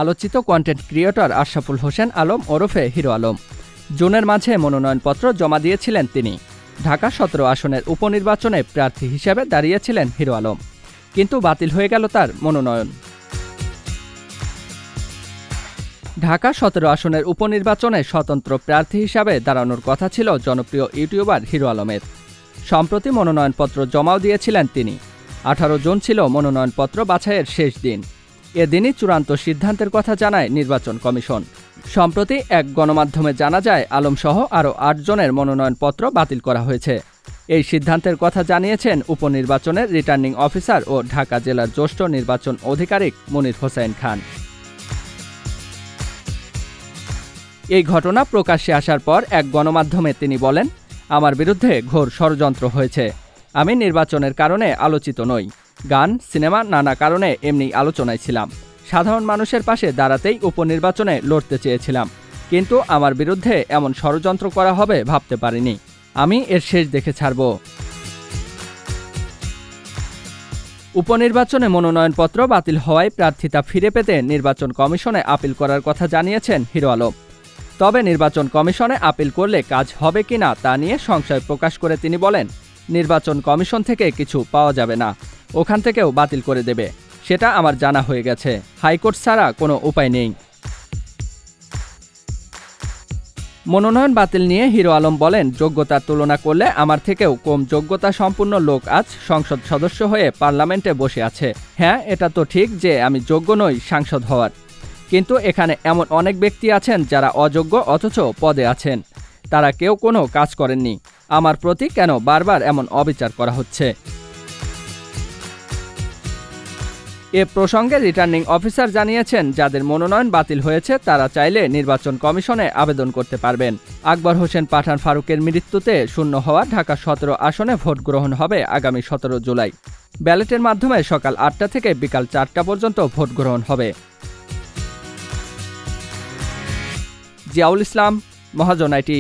আলোচিত content creator Ashraful Hossain Alam ওরফে hero Alam. জুনের মাঝে মনোনয়নপত্র জমা দিয়েছিলেন তিনি। ঢাকা ১৭ আসনের উপনির্বাচনে প্রার্থী হিসেবে দাঁড়িয়েছিলেন হিরো আলম, কিন্তু বাতিল হয়ে গেল তার মনোনয়ন। ঢাকা ১৭ আসনের উপনির্বাচনে স্বতন্ত্র প্রার্থী হিসাবে দাঁড়ানোর কথা ছিল জনপ্রিয় ইউটিউবার হিরো আলমের। সম্প্রতি মনোনয়নপত্র জমাও দিয়েছিলেন তিনি। ১৮ জুন ছিল মনোনয়নপত্র বাছাইয়ের শেষ দিন। এদিনই চূড়ান্ত সিদ্ধান্তের কথা জানায় নির্বাচন কমিশন। সম্প্রতি এক গণমাধ্যমে জানা যায় আলমসহ আরও ৮ জনের মনোনয়নপত্র বাতিল করা হয়েছে। এই সিদ্ধান্তের কথা জানিয়েছেন উপনির্বাচনের রিটার্নিং অফিসার ও ঢাকা জেলার জ্যেষ্ঠ নির্বাচন আধিকারিক মনির হোসাইন খান। এই ঘটনা প্রকাশ্যে আসার পর এক গণমাধ্যমে তিনি বলেন, আমার বিরুদ্ধে ঘোর ষড়যন্ত্র হয়েছে। আমি নির্বাচনের কারণে আলোচিত নই। গান, সিনেমা নানা কারণে এমনি আলোচনায় ছিলাম। সাধারণ মানুষের পাশে দাঁড়াতেই উপনির্বাচনে লড়তে চেয়েছিলাম, কিন্তু আমার বিরুদ্ধে এমন ষড়যন্ত্র করা হবে ভাবতে পারিনি। আমি এর শেষ দেখে ছাড়ব। উপনির্বাচনে মনোনয়নপত্র বাতিল হওয়ায় প্রার্থিতা ফিরে পেতে নির্বাচন কমিশনে আপিল করার কথা জানিয়েছেন হিরো আলম। তবে নির্বাচন কমিশনে আপিল করলে কাজ হবে কিনা তা নিয়ে সংশয় প্রকাশ করে তিনি বলেন, নির্বাচন কমিশন থেকে কিছু পাওয়া যাবে না, ওখান থেকেও বাতিল করে দেবে, সেটা আমার জানা হয়ে গেছে। হাইকোর্ট ছাড়া কোনো উপায় নেই। মনোনয়ন বাতিল নিয়ে হিরো আলম বলেন, যোগ্যতার তুলনা করলে আমার থেকেও কম যোগ্যতা সম্পন্ন লোক আজ সংসদ সদস্য হয়ে পার্লামেন্টে বসে আছে। হ্যাঁ, এটা তো ঠিক যে আমি যোগ্য নই সাংসদ হওয়ার, কিন্তু এখানে এমন অনেক ব্যক্তি আছেন যারা অযোগ্য অথচ পদে আছেন। তারা কেউ কোনো কাজ করেননি। আমার প্রতি কেন বারবার এমন অবিচার করা হচ্ছে? এ প্রসঙ্গে রিটার্নিং অফিসার জানিয়েছেন, যাদের মনোনয়ন বাতিল হয়েছে তারা চাইলে নির্বাচন কমিশনে আবেদন করতে পারবেন। আকবর হোসেন পাঠান ফারুকের মৃত্যুতে শূন্য হওয়া ঢাকা ১৭ আসনে ভোট গ্রহণ হবে আগামী ১৭ জুলাই। ব্যালটের মাধ্যমে সকাল ৮টা থেকে বিকাল ৪টা পর্যন্ত ভোট গ্রহণ হবে। জিয়াউল ইসলাম, মহাজন আইটি।